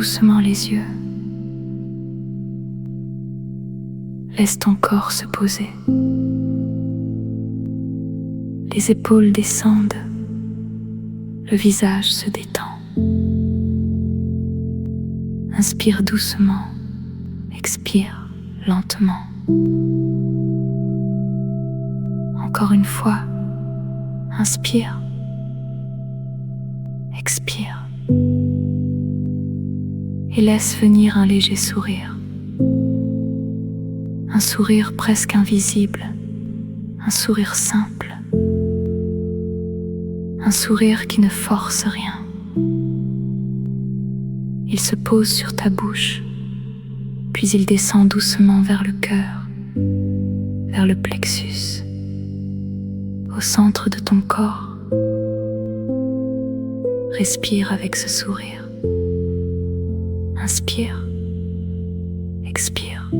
doucement les yeux. Laisse ton corps se poser. Les épaules descendent, le visage se détend. Inspire doucement, expire lentement. Encore une fois, inspire, expire et laisse venir un léger sourire. Un sourire presque invisible, un sourire simple, un sourire qui ne force rien. Il se pose sur ta bouche, puis il descend doucement vers le cœur, vers le plexus, au centre de ton corps. Respire avec ce sourire. Inspire, expire.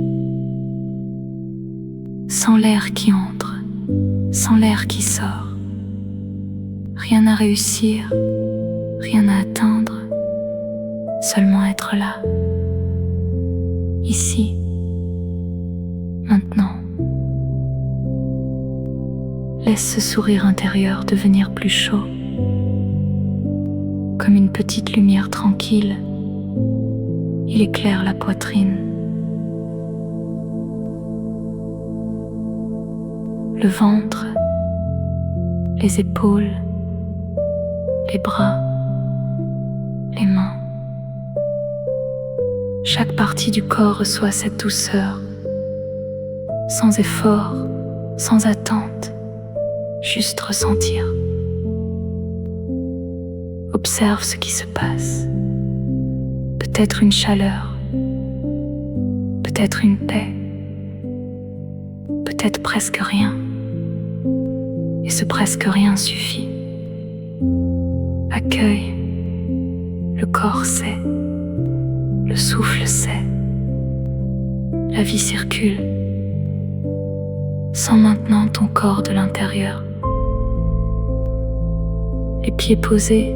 Sens l'air qui entre, sens l'air qui sort. Rien à réussir, rien à atteindre, seulement être là, ici, maintenant. Laisse ce sourire intérieur devenir plus chaud, comme une petite lumière tranquille. Il éclaire la poitrine. Le ventre, les épaules, les bras, les mains. Chaque partie du corps reçoit cette douceur, sans effort, sans attente, juste ressentir. Observe ce qui se passe. Peut-être une chaleur, peut-être une paix, peut-être presque rien. Et ce presque rien suffit. Accueille. Le corps sait. Le souffle sait. La vie circule. Sens maintenant ton corps de l'intérieur. Les pieds posés,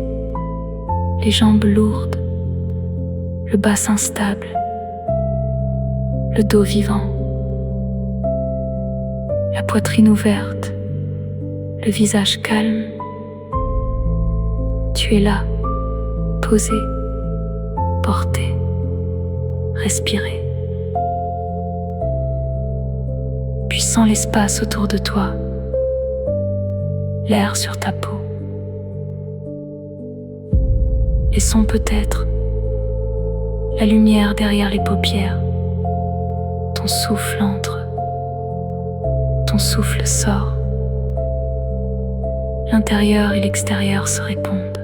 les jambes lourdes, le bassin stable, le dos vivant, la poitrine ouverte, le visage calme. Tu es là, posé, porté, respiré. Puis sens l'espace autour de toi, l'air sur ta peau. Les sons peut-être, la lumière derrière les paupières. Ton souffle entre, ton souffle sort. L'intérieur et l'extérieur se répondent.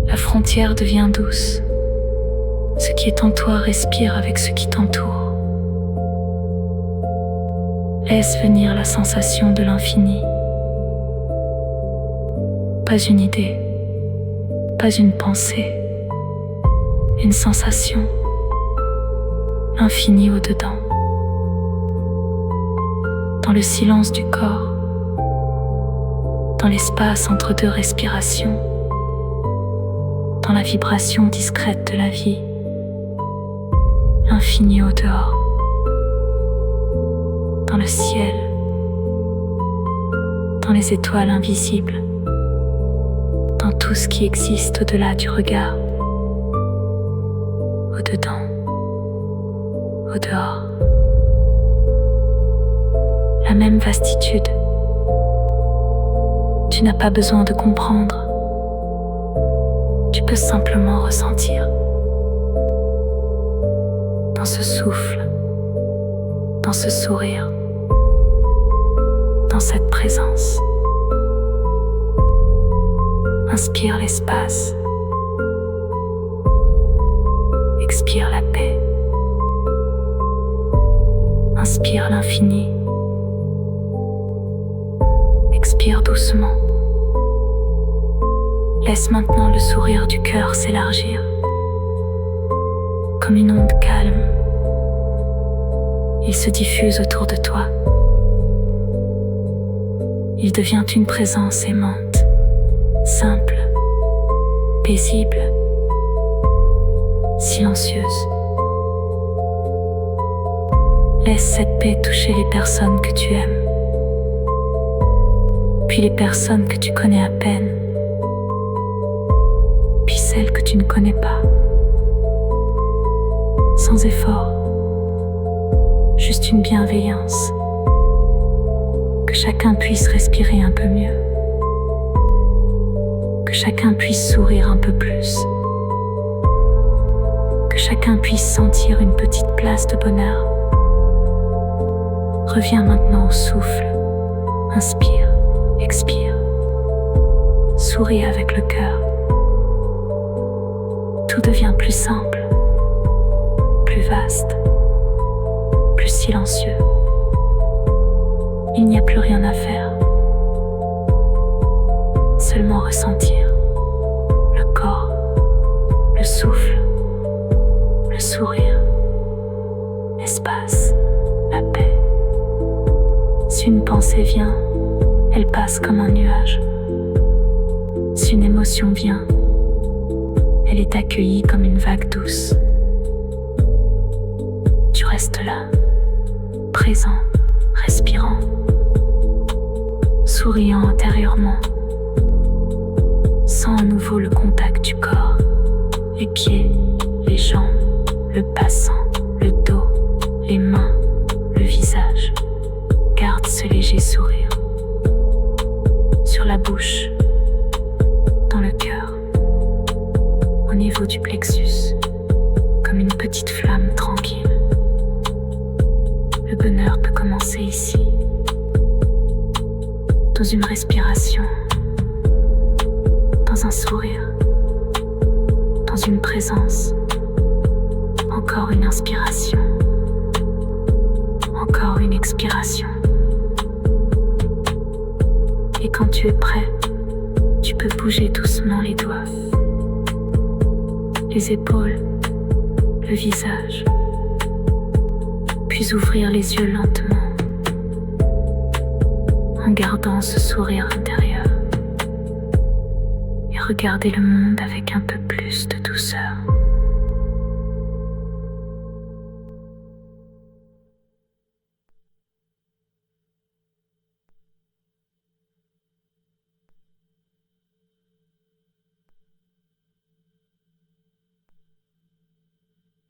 La frontière devient douce. Ce qui est en toi respire avec ce qui t'entoure. Laisse venir la sensation de l'infini. Pas une idée, pas une pensée, une sensation, l'infini au-dedans. Dans le silence du corps, dans l'espace entre deux respirations, dans la vibration discrète de la vie, l'infini au dehors, dans le ciel, dans les étoiles invisibles, dans tout ce qui existe au-delà du regard, au-dedans, au-dehors. La même vastitude. Tu n'as pas besoin de comprendre. Tu peux simplement ressentir. Dans ce souffle, dans ce sourire, dans cette présence. Inspire l'espace. Expire la paix. Inspire l'infini. Expire doucement. Laisse maintenant le sourire du cœur s'élargir, comme une onde calme. Il se diffuse autour de toi. Il devient une présence aimante, simple, paisible, silencieuse. Laisse cette paix toucher les personnes que tu aimes, puis les personnes que tu connais à peine, puis celles que tu ne connais pas. Sans effort, juste une bienveillance. Que chacun puisse respirer un peu mieux. Que chacun puisse sourire un peu plus. Que chacun puisse sentir une petite place de bonheur. Reviens maintenant au souffle. Inspire, expire. Souris avec le cœur. Tout devient plus simple, plus vaste, plus silencieux. Il n'y a plus rien à faire. Seulement ressentir le corps, le souffle, le sourire, l'espace, la paix. Si une pensée vient, elle passe comme un nuage. Si une émotion vient, elle est accueillie comme une vague douce. Tu restes là, présent, respirant, souriant intérieurement. Sens à nouveau le contact du corps, les pieds, les jambes, le bassin, le dos, les mains, le visage. Garde ce léger sourire. Sur la bouche, dans le cœur, au niveau du plexus, comme une petite flamme tranquille. Le bonheur peut commencer ici, dans une respiration, dans un sourire, dans une présence. Encore une inspiration, encore une expiration. Et quand tu es prêt, tu peux bouger doucement les doigts, les épaules, le visage, puis ouvrir les yeux lentement, en gardant ce sourire intérieur, et regarder le monde avec un peu plus de douceur.